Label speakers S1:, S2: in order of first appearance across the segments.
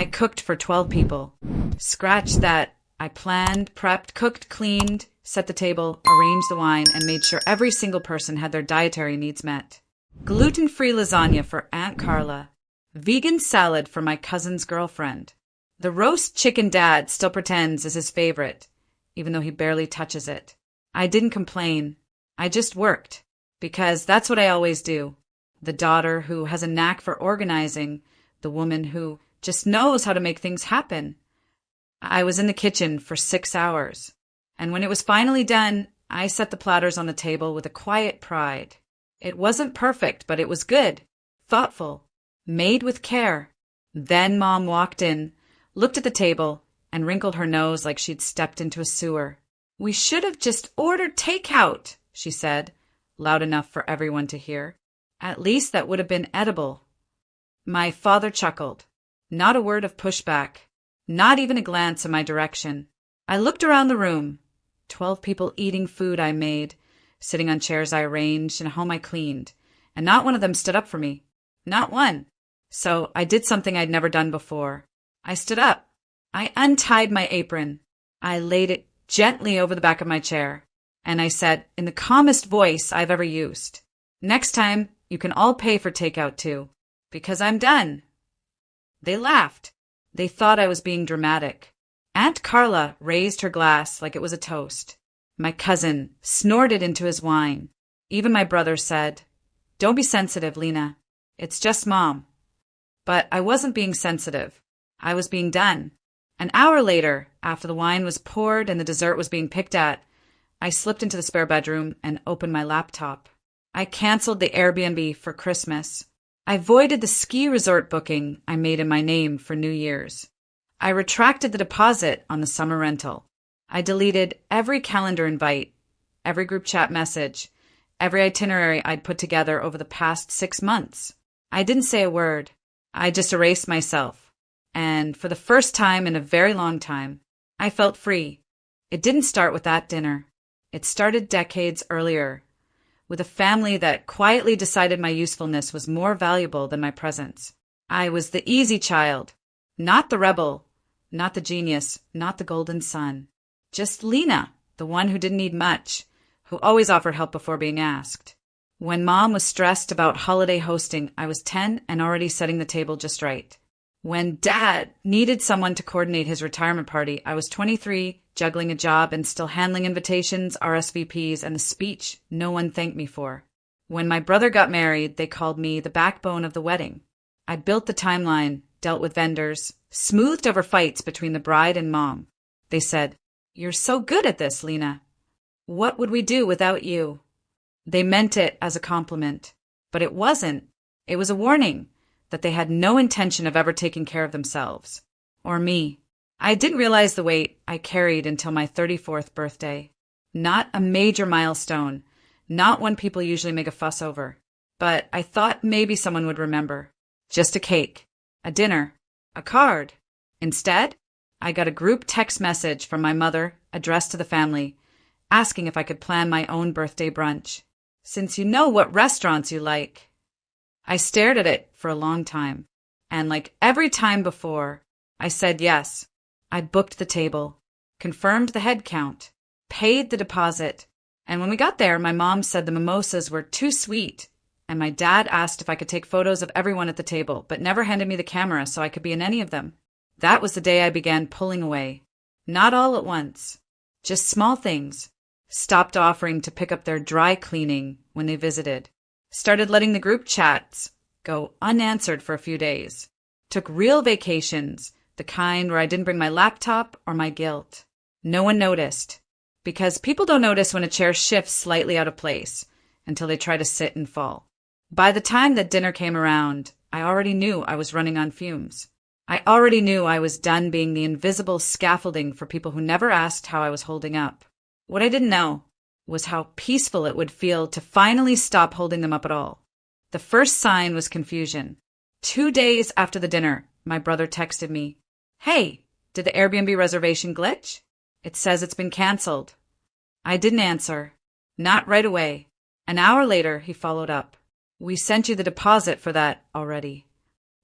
S1: I cooked for 12 people. Scratch that. I planned, prepped, cooked, cleaned, set the table, arranged the wine, and made sure every single person had their dietary needs met. Gluten-free lasagna for Aunt Carla. Vegan salad for my cousin's girlfriend. The roast chicken Dad still pretends is his favorite, even though he barely touches it. I didn't complain. I just worked, because that's what I always do. The daughter who has a knack for organizing, the woman who just knows how to make things happen. I was in the kitchen for 6 hours, and when it was finally done, I set the platters on the table with a quiet pride. It wasn't perfect, but it was good, thoughtful, made with care. Then Mom walked in, looked at the table, and wrinkled her nose like she'd stepped into a sewer. "We should have just ordered takeout," she said, loud enough for everyone to hear. "At least that would have been edible." My father chuckled. Not a word of pushback. Not even a glance in my direction. I looked around the room. 12 people eating food I made, sitting on chairs I arranged, and a home I cleaned. And not one of them stood up for me. Not one. So I did something I'd never done before. I stood up. I untied my apron. I laid it gently over the back of my chair. And I said, in the calmest voice I've ever used, "Next time, you can all pay for takeout too. Because I'm done." They laughed. They thought I was being dramatic. Aunt Carla raised her glass like it was a toast. My cousin snorted into his wine. Even my brother said, "Don't be sensitive, Lena. It's just Mom." But I wasn't being sensitive. I was being done. An hour later, after the wine was poured and the dessert was being picked at, I slipped into the spare bedroom and opened my laptop. I canceled the Airbnb for Christmas. I voided the ski resort booking I made in my name for New Year's. I retracted the deposit on the summer rental. I deleted every calendar invite, every group chat message, every itinerary I'd put together over the past 6 months. I didn't say a word. I just erased myself. And for the first time in a very long time, I felt free. It didn't start with that dinner. It started decades earlier, with a family that quietly decided my usefulness was more valuable than my presence. I was the easy child, not the rebel, not the genius, not the golden son. Just Lena, the one who didn't need much, who always offered help before being asked. When Mom was stressed about holiday hosting, I was 10 and already setting the table just right. When Dad needed someone to coordinate his retirement party, I was 23, juggling a job and still handling invitations, RSVPs, and a speech no one thanked me for. When my brother got married, they called me the backbone of the wedding. I built the timeline, dealt with vendors, smoothed over fights between the bride and Mom. They said, "You're so good at this, Lena. What would we do without you?" They meant it as a compliment, but it wasn't. It was a warning that they had no intention of ever taking care of themselves. Or me. I didn't realize the weight I carried until my 34th birthday. Not a major milestone, not one people usually make a fuss over. But I thought maybe someone would remember. Just a cake, a dinner, a card. Instead, I got a group text message from my mother addressed to the family, asking if I could plan my own birthday brunch. "Since you know what restaurants you like." I stared at it for a long time, and like every time before, I said yes. I booked the table, confirmed the head count, paid the deposit, and when we got there, my mom said the mimosas were too sweet, and my dad asked if I could take photos of everyone at the table, but never handed me the camera so I could be in any of them. That was the day I began pulling away. Not all at once, just small things. Stopped offering to pick up their dry cleaning when they visited. Started letting the group chats go unanswered for a few days. Took real vacations, the kind where I didn't bring my laptop or my guilt. No one noticed, because people don't notice when a chair shifts slightly out of place until they try to sit and fall. By the time that dinner came around, I already knew I was running on fumes. I already knew I was done being the invisible scaffolding for people who never asked how I was holding up. What I didn't know was how peaceful it would feel to finally stop holding them up at all. The first sign was confusion. 2 days after the dinner, my brother texted me, "Hey, did the Airbnb reservation glitch? It says it's been canceled." I didn't answer. Not right away. An hour later, he followed up. "We sent you the deposit for that already."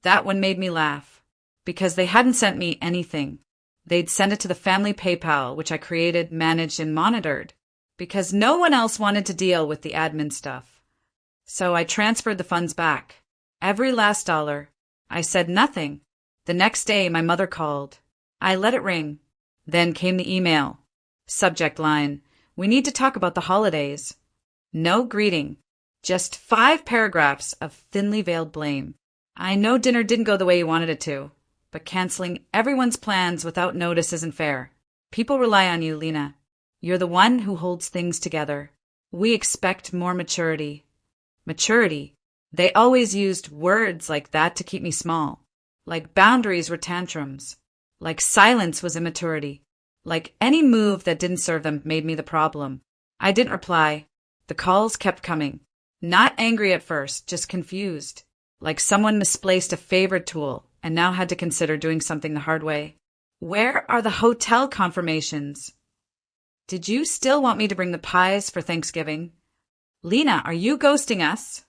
S1: That one made me laugh. because they hadn't sent me anything. They'd send it to the family PayPal, which I created, managed, and monitored, because no one else wanted to deal with the admin stuff. So I transferred the funds back. Every last dollar. I said nothing. The next day, my mother called. I let it ring. Then came the email. Subject line: "We need to talk about the holidays." No greeting. Just 5 paragraphs of thinly veiled blame. I know dinner didn't go the way you wanted it to, but canceling everyone's plans without notice isn't fair. People rely on you, Lena. You're the one who holds things together. We expect more maturity. Maturity. They always used words like that to keep me small. Like boundaries were tantrums. Like silence was immaturity. Like any move that didn't serve them made me the problem. I didn't reply. The calls kept coming. Not angry at first, just confused. Like someone misplaced a favorite tool and now had to consider doing something the hard way. Where are the hotel confirmations? Did you still want me to bring the pies for Thanksgiving? Lena, are you ghosting us?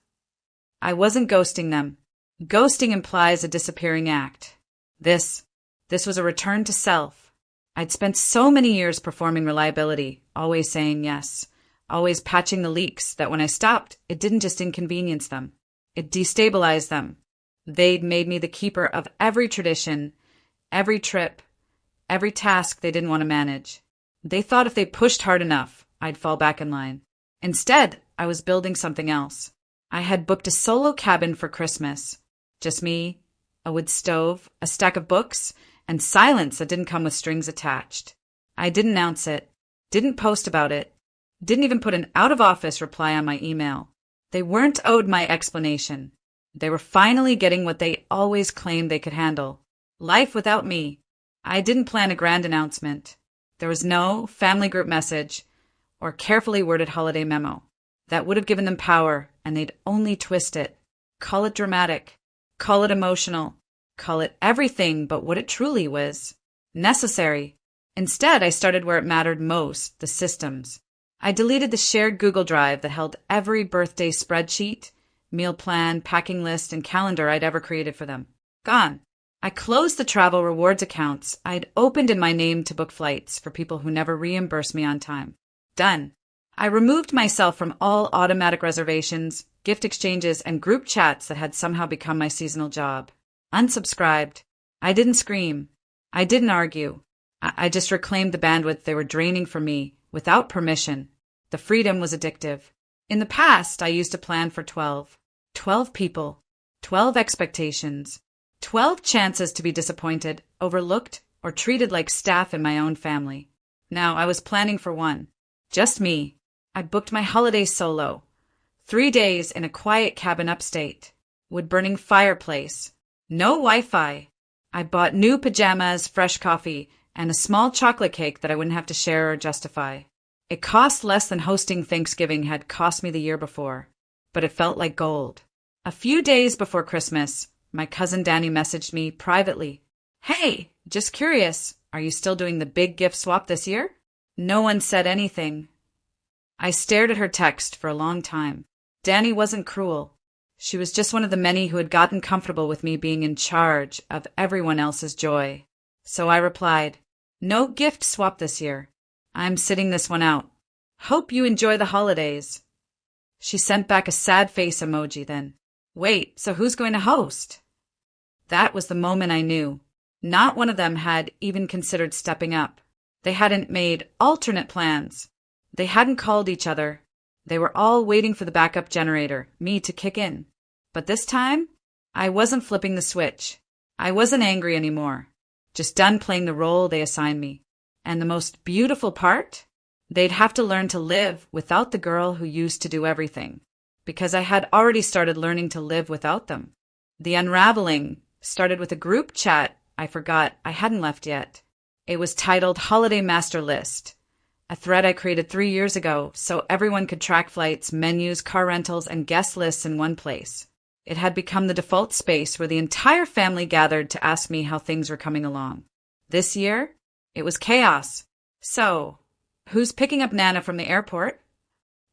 S1: I wasn't ghosting them. Ghosting implies a disappearing act. This was a return to self. I'd spent so many years performing reliability, always saying yes, always patching the leaks, that when I stopped, it didn't just inconvenience them. It destabilized them. They'd made me the keeper of every tradition, every trip, every task they didn't want to manage. They thought if they pushed hard enough, I'd fall back in line. Instead, I was building something else. I had booked a solo cabin for Christmas. Just me, a wood stove, a stack of books, and silence that didn't come with strings attached. I didn't announce it, didn't post about it, didn't even put an out-of-office reply on my email. They weren't owed my explanation. They were finally getting what they always claimed they could handle. Life without me. I didn't plan a grand announcement. There was no family group message or carefully worded holiday memo. That would have given them power, and they'd only twist it. Call it dramatic. Call it emotional. Call it everything but what it truly was. Necessary. Instead, I started where it mattered most, the systems. I deleted the shared Google Drive that held every birthday spreadsheet, meal plan, packing list, and calendar I'd ever created for them. Gone. I closed the travel rewards accounts I'd opened in my name to book flights for people who never reimbursed me on time. Done. I removed myself from all automatic reservations, gift exchanges, and group chats that had somehow become my seasonal job. Unsubscribed. I didn't scream. I didn't argue. I just reclaimed the bandwidth they were draining from me without permission. The freedom was addictive. In the past, I used a plan for 12. 12 people. 12 expectations. 12 chances to be disappointed, overlooked, or treated like staff in my own family. Now I was planning for one. Just me. I booked my holiday solo. 3 days in a quiet cabin upstate. Wood-burning fireplace. No Wi-Fi. I bought new pajamas, fresh coffee, and a small chocolate cake that I wouldn't have to share or justify. It cost less than hosting Thanksgiving had cost me the year before, but it felt like gold. A few days before Christmas, my cousin Danny messaged me privately. "Hey, just curious, are you still doing the big gift swap this year?" No one said anything. I stared at her text for a long time. Danny wasn't cruel. She was just one of the many who had gotten comfortable with me being in charge of everyone else's joy. So I replied, "No gift swap this year. I'm sitting this one out. Hope you enjoy the holidays." She sent back a sad face emoji then. "Wait, so who's going to host?" That was the moment I knew. Not one of them had even considered stepping up. They hadn't made alternate plans. They hadn't called each other. They were all waiting for the backup generator, me, to kick in. But this time, I wasn't flipping the switch. I wasn't angry anymore. Just done playing the role they assigned me. And the most beautiful part? They'd have to learn to live without the girl who used to do everything. Because I had already started learning to live without them. The unraveling started with a group chat I forgot I hadn't left yet. It was titled Holiday Master List, a thread I created 3 years ago so everyone could track flights, menus, car rentals, and guest lists in one place. It had become the default space where the entire family gathered to ask me how things were coming along. This year, it was chaos. So, who's picking up Nana from the airport?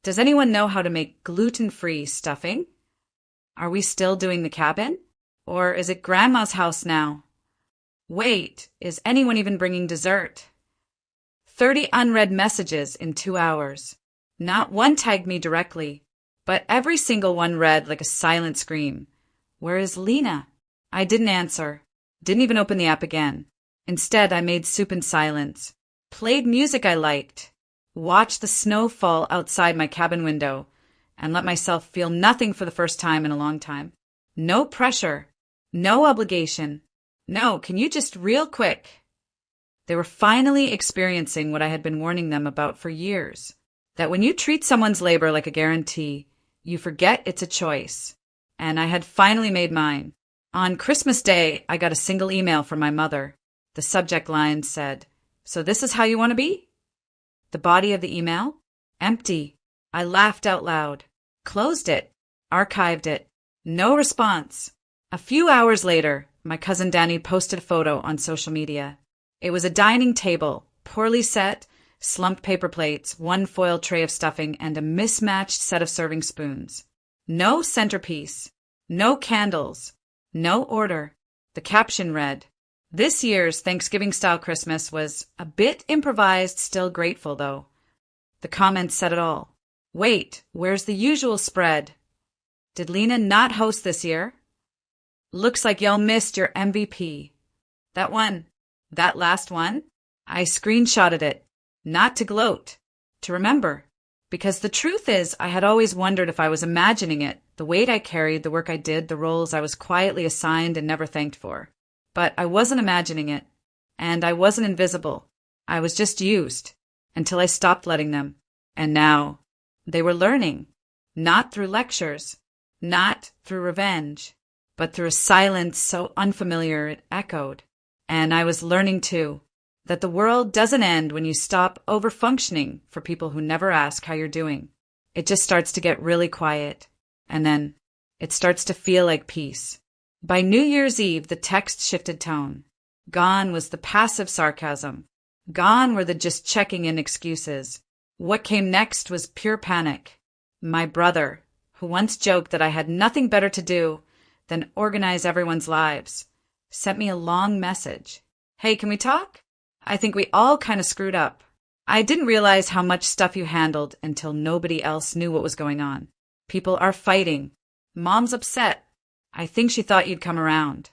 S1: Does anyone know how to make gluten-free stuffing? Are we still doing the cabin? Or is it Grandma's house now? Wait, is anyone even bringing dessert? 30 unread messages in 2 hours. Not one tagged me directly, but every single one read like a silent scream. Where is Lena? I didn't answer. Didn't even open the app again. Instead, I made soup in silence. Played music I liked. Watched the snow fall outside my cabin window, and let myself feel nothing for the first time in a long time. No pressure. No obligation. No, can you just real quick? They were finally experiencing what I had been warning them about for years. That when you treat someone's labor like a guarantee, you forget it's a choice. And I had finally made mine. On Christmas Day, I got a single email from my mother. The subject line said, "So this is how you want to be?" The body of the email? Empty. I laughed out loud. Closed it. Archived it. No response. A few hours later, my cousin Danny posted a photo on social media. It was a dining table, poorly set, slumped paper plates, one foil tray of stuffing, and a mismatched set of serving spoons. No centerpiece. No candles. No order. The caption read, "This year's Thanksgiving-style Christmas was a bit improvised, still grateful, though." The comments said it all. Wait, where's the usual spread? Did Lena not host this year? Looks like y'all missed your MVP. That one. That last one? I screenshotted it. Not to gloat. To remember. Because the truth is, I had always wondered if I was imagining it, the weight I carried, the work I did, the roles I was quietly assigned and never thanked for. But I wasn't imagining it. And I wasn't invisible. I was just used. Until I stopped letting them. And now, they were learning. Not through lectures. Not through revenge. But through a silence so unfamiliar it echoed. And I was learning too, that the world doesn't end when you stop over-functioning for people who never ask how you're doing. It just starts to get really quiet. And then it starts to feel like peace. By New Year's Eve, the text shifted tone. Gone was the passive sarcasm. Gone were the just checking in excuses. What came next was pure panic. My brother, who once joked that I had nothing better to do than organize everyone's lives, sent me a long message. "Hey, can we talk? I think we all kind of screwed up. I didn't realize how much stuff you handled until nobody else knew what was going on. People are fighting. Mom's upset. I think she thought you'd come around."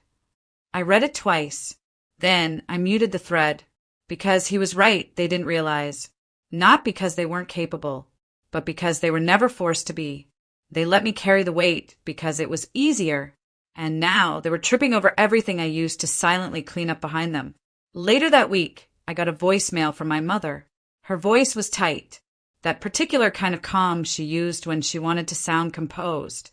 S1: I read it twice. Then I muted the thread. Because he was right, they didn't realize. Not because they weren't capable, but because they were never forced to be. They let me carry the weight because it was easier. And now they were tripping over everything I used to silently clean up behind them. Later that week, I got a voicemail from my mother. Her voice was tight, that particular kind of calm she used when she wanted to sound composed,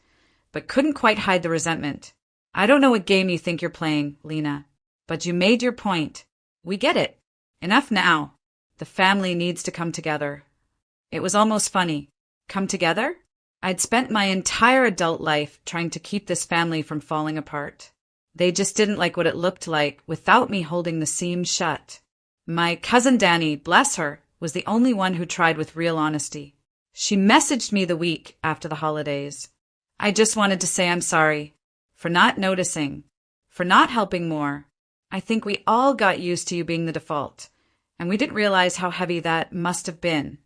S1: but couldn't quite hide the resentment. "I don't know what game you think you're playing, Lena, but you made your point. We get it. Enough now. The family needs to come together." It was almost funny. Come together? I'd spent my entire adult life trying to keep this family from falling apart. They just didn't like what it looked like without me holding the seams shut. My cousin Danny, bless her, was the only one who tried with real honesty. She messaged me the week after the holidays. "I just wanted to say I'm sorry for not noticing, for not helping more. I think we all got used to you being the default, and we didn't realize how heavy that must have been."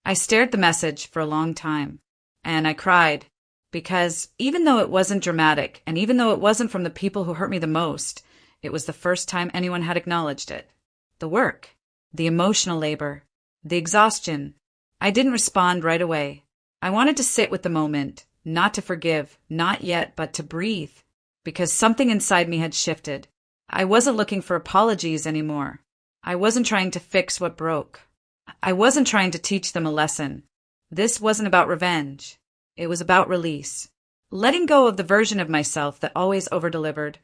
S1: I stared at the message for a long time. And I cried, because even though it wasn't dramatic, and even though it wasn't from the people who hurt me the most, it was the first time anyone had acknowledged it. The work, the emotional labor, the exhaustion. I didn't respond right away. I wanted to sit with the moment, not to forgive, not yet, but to breathe, because something inside me had shifted. I wasn't looking for apologies anymore. I wasn't trying to fix what broke. I wasn't trying to teach them a lesson. This wasn't about revenge. It was about release. Letting go of the version of myself that always over-delivered,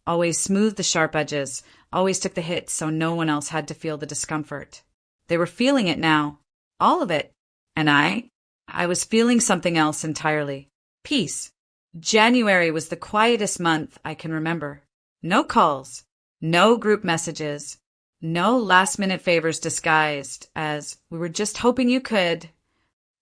S1: always smoothed the sharp edges, always took the hits so no one else had to feel the discomfort. They were feeling it now. All of it. And I was feeling something else entirely. Peace. January was the quietest month I can remember. No calls. No group messages. No last-minute favors disguised as, "We were just hoping you could."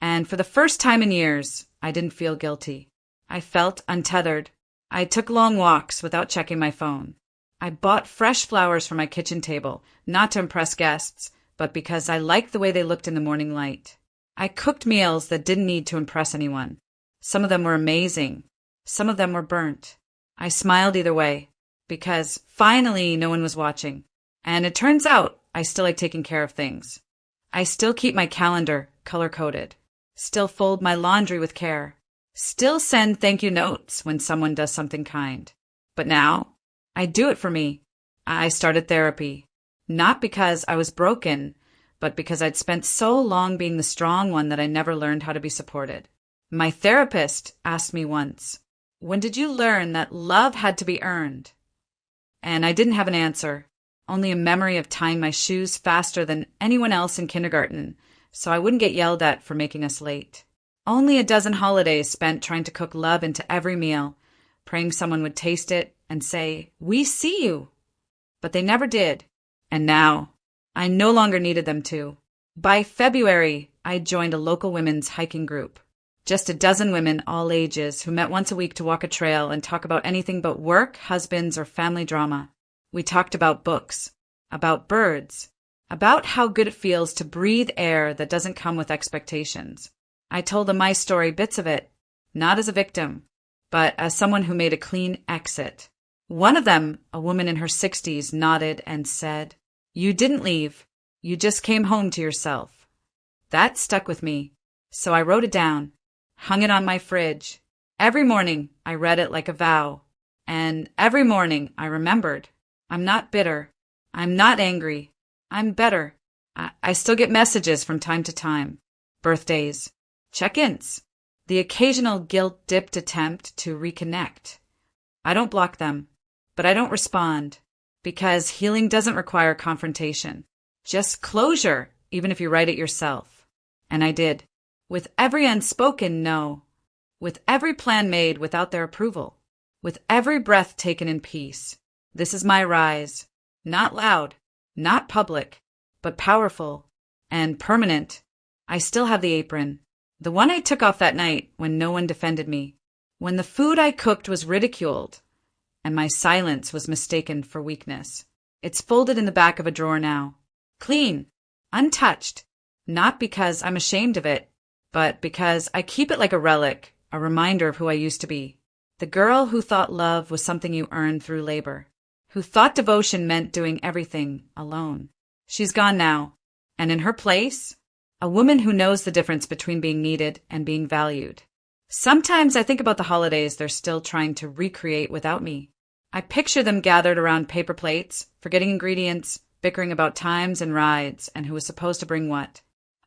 S1: And for the first time in years, I didn't feel guilty. I felt untethered. I took long walks without checking my phone. I bought fresh flowers for my kitchen table, not to impress guests, but because I liked the way they looked in the morning light. I cooked meals that didn't need to impress anyone. Some of them were amazing. Some of them were burnt. I smiled either way, because finally no one was watching. And it turns out I still like taking care of things. I still keep my calendar color-coded. Still fold my laundry with care. Still send thank you notes when someone does something kind. But now, I do it for me. I started therapy. Not because I was broken, but because I'd spent so long being the strong one that I never learned how to be supported. My therapist asked me once, "When did you learn that love had to be earned?" And I didn't have an answer, only a memory of tying my shoes faster than anyone else in kindergarten, so I wouldn't get yelled at for making us late. Only a dozen holidays spent trying to cook love into every meal, praying someone would taste it and say, "We see you." But they never did. And now, I no longer needed them to. By February, I joined a local women's hiking group. Just a dozen women, all ages, who met once a week to walk a trail and talk about anything but work, husbands, or family drama. We talked about books, about birds, about how good it feels to breathe air that doesn't come with expectations. I told them my story, bits of it, not as a victim, but as someone who made a clean exit. One of them, a woman in her 60s, nodded and said, "You didn't leave. You just came home to yourself." That stuck with me, so I wrote it down, hung it on my fridge. Every morning, I read it like a vow. And every morning, I remembered. I'm not bitter. I'm not angry. I'm better. I still get messages from time to time. Birthdays. Check-ins. The occasional guilt-dipped attempt to reconnect. I don't block them, but I don't respond, because healing doesn't require confrontation. Just closure, even if you write it yourself. And I did. With every unspoken no. With every plan made without their approval. With every breath taken in peace. This is my rise. Not loud, not public, but powerful and permanent. I still have the apron. The one I took off that night when no one defended me. When the food I cooked was ridiculed and my silence was mistaken for weakness. It's folded in the back of a drawer now. Clean, untouched. Not because I'm ashamed of it, but because I keep it like a relic, a reminder of who I used to be. The girl who thought love was something you earned through labor. Who thought devotion meant doing everything alone. She's gone now. And in her place, a woman who knows the difference between being needed and being valued. Sometimes I think about the holidays they're still trying to recreate without me. I picture them gathered around paper plates, forgetting ingredients, bickering about times and rides, and who was supposed to bring what.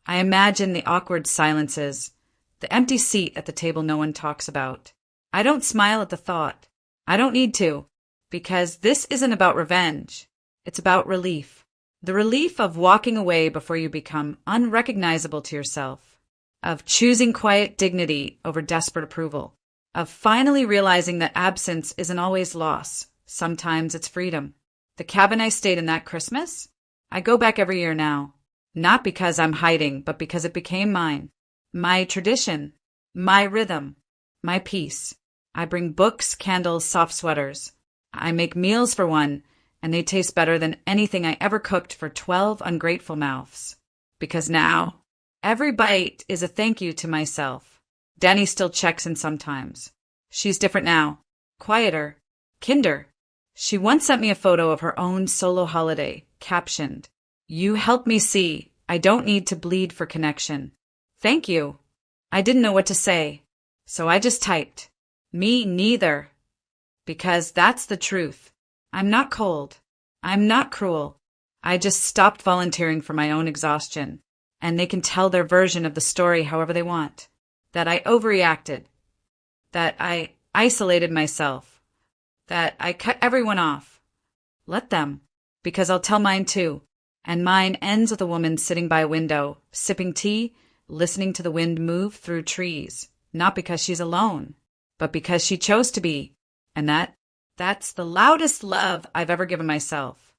S1: I imagine the awkward silences, the empty seat at the table no one talks about. I don't smile at the thought. I don't need to, because this isn't about revenge. It's about relief. The relief of walking away before you become unrecognizable to yourself. Of choosing quiet dignity over desperate approval. Of finally realizing that absence isn't always loss. Sometimes it's freedom. The cabin I stayed in that Christmas? I go back every year now. Not because I'm hiding, but because it became mine. My tradition. My rhythm. My peace. I bring books, candles, soft sweaters. I make meals for one, and they taste better than anything I ever cooked for 12 ungrateful mouths. Because now, every bite is a thank you to myself. Danny still checks in sometimes. She's different now. Quieter. Kinder. She once sent me a photo of her own solo holiday, captioned, "You help me see I don't need to bleed for connection." Thank you. I didn't know what to say, so I just typed, "Me neither." Because that's the truth. I'm not cold. I'm not cruel. I just stopped volunteering for my own exhaustion, and they can tell their version of the story however they want. That I overreacted. That I isolated myself. That I cut everyone off. Let them, because I'll tell mine too. And mine ends with a woman sitting by a window, sipping tea, listening to the wind move through trees, not because she's alone, but because she chose to be. And that's the loudest love I've ever given myself.